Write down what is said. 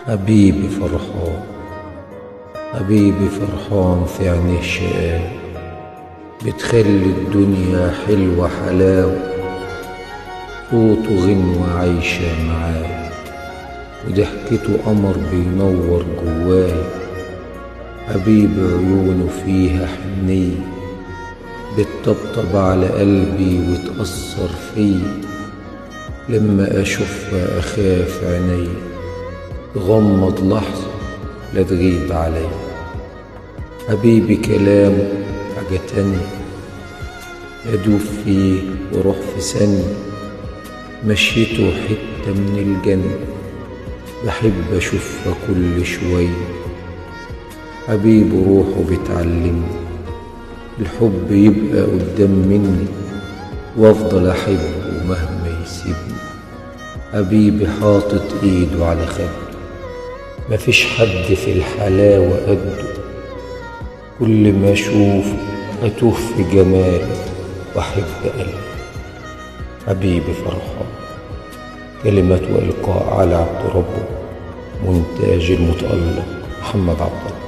حبيبي فرحان، حبيبي فرحان في عينيه شقاوة، بتخلي الدنيا حلوة حلاوة، صوته غنوة عايشة معايا، وضحكته قمر بينور جوايا. حبيبي عيونه فيها حنية، بتطبطب على قلبي وتأثر فيا، لما أشوفها أخاف عينيا تغمض لحظة لا تغيب عليا. حبيبي كلامه حاجة تانية، أدوب فيه وروح في ثانية، مشيته حتة من الجنة، بحب أشوفها كل شوية. حبيبي روحه بتعلمني الحب يبقى قدام مني، وأفضل أحبه مهما يسيبني. حبيبي حاطط إيده على خده، مفيش حد في الحلاوة قده، كل ما أشوفه أتوه في جماله وأحب قلبي. حبيبي فرحان. كلمات وإلقاء علي عبد ربه، مونتاج المتألق محمد عبد الله.